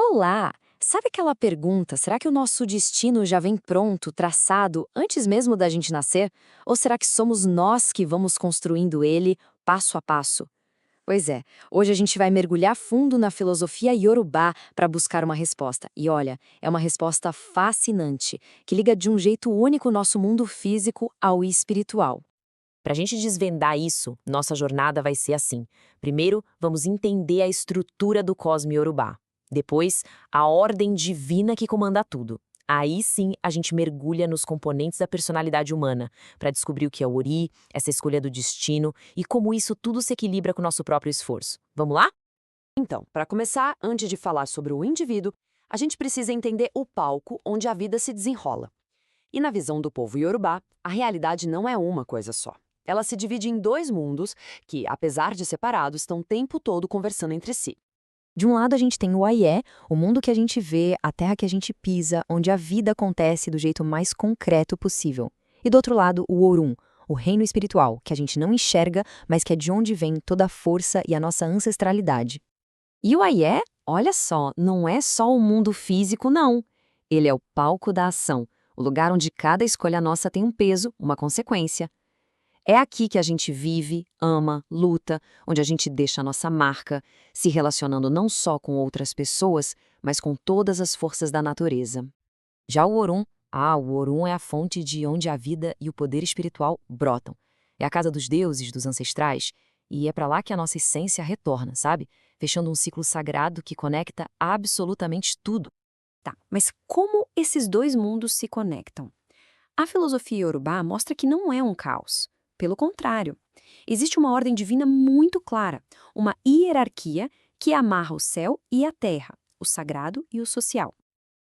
Olá! Sabe aquela pergunta, será que o nosso destino já vem pronto, traçado, antes mesmo da gente nascer? Ou será que somos nós que vamos construindo ele passo a passo? Pois é, hoje a gente vai mergulhar fundo na filosofia Yorubá para buscar uma resposta. E olha, é uma resposta fascinante, que liga de um jeito único o nosso mundo físico ao espiritual. Para a gente desvendar isso, nossa jornada vai ser assim. Primeiro, vamos entender a estrutura do cosmo Yorubá. Depois, a ordem divina que comanda tudo. Aí sim, a gente mergulha nos componentes da personalidade humana, para descobrir o que é o Ori, essa escolha do destino e como isso tudo se equilibra com o nosso próprio esforço. Vamos lá? Então, para começar, antes de falar sobre o indivíduo, a gente precisa entender o palco onde a vida se desenrola. E na visão do povo iorubá, a realidade não é uma coisa só. Ela se divide em dois mundos que, apesar de separados, estão o tempo todo conversando entre si. De um lado a gente tem o Aié, o mundo que a gente vê, a terra que a gente pisa, onde a vida acontece do jeito mais concreto possível. E do outro lado, o Orum, o reino espiritual, que a gente não enxerga, mas que é de onde vem toda a força e a nossa ancestralidade. E o Aié, olha só, não é só o mundo físico, não. Ele é o palco da ação, o lugar onde cada escolha nossa tem um peso, uma consequência. É aqui que a gente vive, ama, luta, onde a gente deixa a nossa marca, se relacionando não só com outras pessoas, mas com todas as forças da natureza. Já o Orum é a fonte de onde a vida e o poder espiritual brotam. É a casa dos deuses, dos ancestrais, e é para lá que a nossa essência retorna, sabe? Fechando um ciclo sagrado que conecta absolutamente tudo. Tá, mas como esses dois mundos se conectam? A filosofia iorubá mostra que não é um caos. Pelo contrário, existe uma ordem divina muito clara, uma hierarquia que amarra o céu e a terra, o sagrado e o social.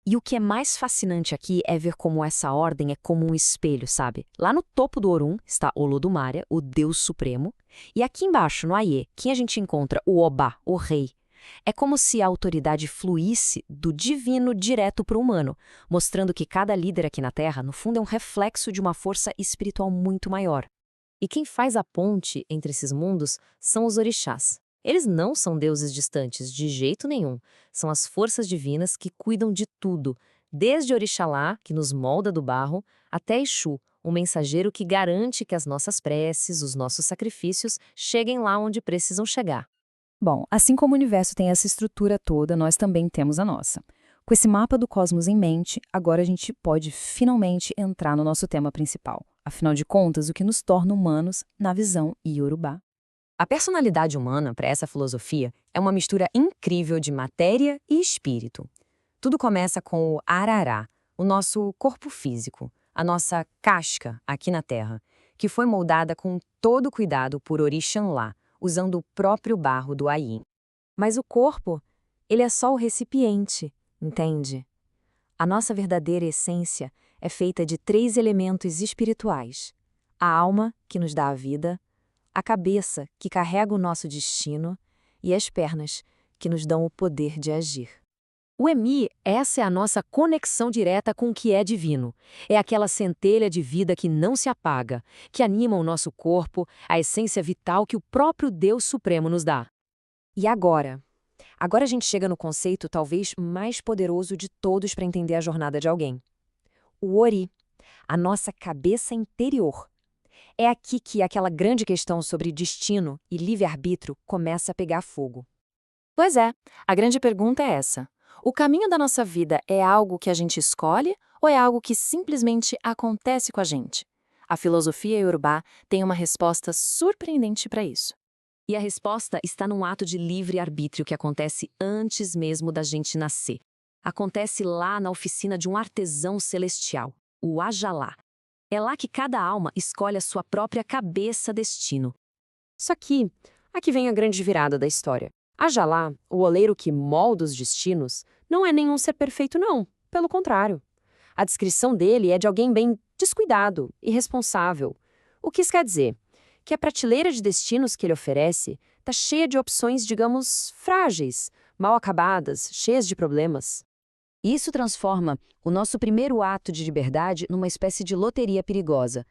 E o que é mais fascinante aqui é ver como essa ordem é como um espelho, sabe? Lá no topo do Orum está Olodumare, o Deus Supremo, e aqui embaixo, no Aie, quem a gente encontra? O Obá, o Rei. É como se a autoridade fluísse do divino direto para o humano, mostrando que cada líder aqui na Terra, no fundo, é um reflexo de uma força espiritual muito maior. E quem faz a ponte entre esses mundos são os orixás. Eles não são deuses distantes, de jeito nenhum. São as forças divinas que cuidam de tudo, desde Orixalá, que nos molda do barro, até Exu, o mensageiro que garante que as nossas preces, os nossos sacrifícios, cheguem lá onde precisam chegar. Bom, assim como o universo tem essa estrutura toda, nós também temos a nossa. Com esse mapa do cosmos em mente, agora a gente pode finalmente entrar no nosso tema principal. Afinal de contas, o que nos torna humanos na visão Yorubá. A personalidade humana, para essa filosofia, é uma mistura incrível de matéria e espírito. Tudo começa com o Arará, o nosso corpo físico, a nossa casca aqui na Terra, que foi moldada com todo cuidado por Orixanlá, usando o próprio barro do Ayin. Mas o corpo, ele é só o recipiente, entende? A nossa verdadeira essência é feita de 3 elementos espirituais: a alma, que nos dá a vida, a cabeça, que carrega o nosso destino, e as pernas, que nos dão o poder de agir. O Emi, essa é a nossa conexão direta com o que é divino. É aquela centelha de vida que não se apaga, que anima o nosso corpo, a essência vital que o próprio Deus Supremo nos dá. E agora? Agora a gente chega no conceito talvez mais poderoso de todos para entender a jornada de alguém. O Ori, a nossa cabeça interior. É aqui que aquela grande questão sobre destino e livre-arbítrio começa a pegar fogo. Pois é, a grande pergunta é essa. O caminho da nossa vida é algo que a gente escolhe ou é algo que simplesmente acontece com a gente? A filosofia Yorubá tem uma resposta surpreendente para isso. E a resposta está num ato de livre-arbítrio que acontece antes mesmo da gente nascer. Acontece lá na oficina de um artesão celestial, o Ajalá. É lá que cada alma escolhe a sua própria cabeça-destino. Só que, aqui vem a grande virada da história. Ajalá, o oleiro que molda os destinos, não é nenhum ser perfeito, não. Pelo contrário. A descrição dele é de alguém bem descuidado, irresponsável. O que isso quer dizer? Que a prateleira de destinos que ele oferece está cheia de opções, digamos, frágeis, mal acabadas, cheias de problemas. Isso transforma o nosso primeiro ato de liberdade numa espécie de loteria perigosa.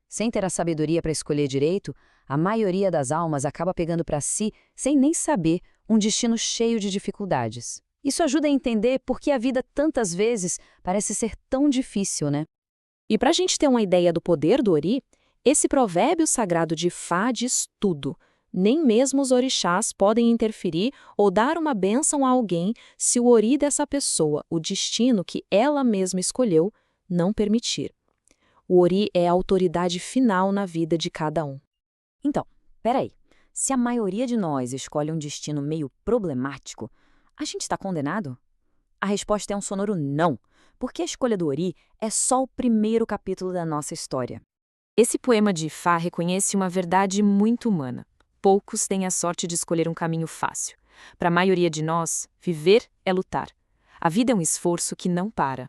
Sem ter a sabedoria para escolher direito, a maioria das almas acaba pegando para si, sem nem saber, um destino cheio de dificuldades. Isso ajuda a entender por que a vida tantas vezes parece ser tão difícil, né? E para a gente ter uma ideia do poder do Ori, esse provérbio sagrado de Fá diz tudo. Nem mesmo os orixás podem interferir ou dar uma bênção a alguém se o Ori dessa pessoa, o destino que ela mesma escolheu, não permitir. O Ori é a autoridade final na vida de cada um. Então, peraí. Se a maioria de nós escolhe um destino meio problemático, a gente está condenado? A resposta é um sonoro não, porque a escolha do Ori é só o primeiro capítulo da nossa história. Esse poema de Fá reconhece uma verdade muito humana. Poucos têm a sorte de escolher um caminho fácil. Para a maioria de nós, viver é lutar. A vida é um esforço que não para.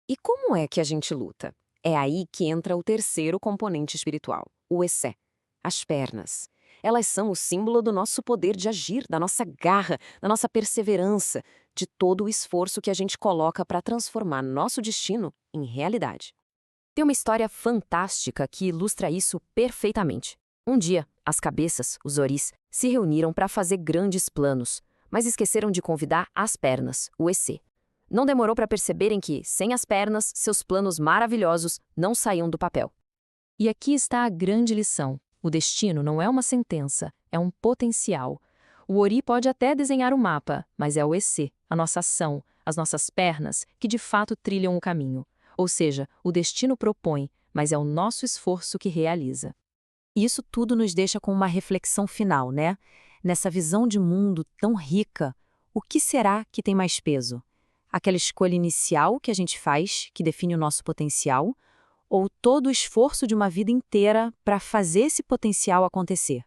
E como é que a gente luta? É aí que entra o terceiro componente espiritual, o Essé, as pernas. Elas são o símbolo do nosso poder de agir, da nossa garra, da nossa perseverança, de todo o esforço que a gente coloca para transformar nosso destino em realidade. Tem uma história fantástica que ilustra isso perfeitamente. Um dia, as cabeças, os Oris, se reuniram para fazer grandes planos, mas esqueceram de convidar as pernas, o Essê. Não demorou para perceberem que, sem as pernas, seus planos maravilhosos não saíam do papel. E aqui está a grande lição. O destino não é uma sentença, é um potencial. O Ori pode até desenhar o mapa, mas é o Essê, a nossa ação, as nossas pernas, que de fato trilham o caminho. Ou seja, o destino propõe, mas é o nosso esforço que realiza. E isso tudo nos deixa com uma reflexão final, né? Nessa visão de mundo tão rica, o que será que tem mais peso? Aquela escolha inicial que a gente faz, que define o nosso potencial, ou todo o esforço de uma vida inteira para fazer esse potencial acontecer?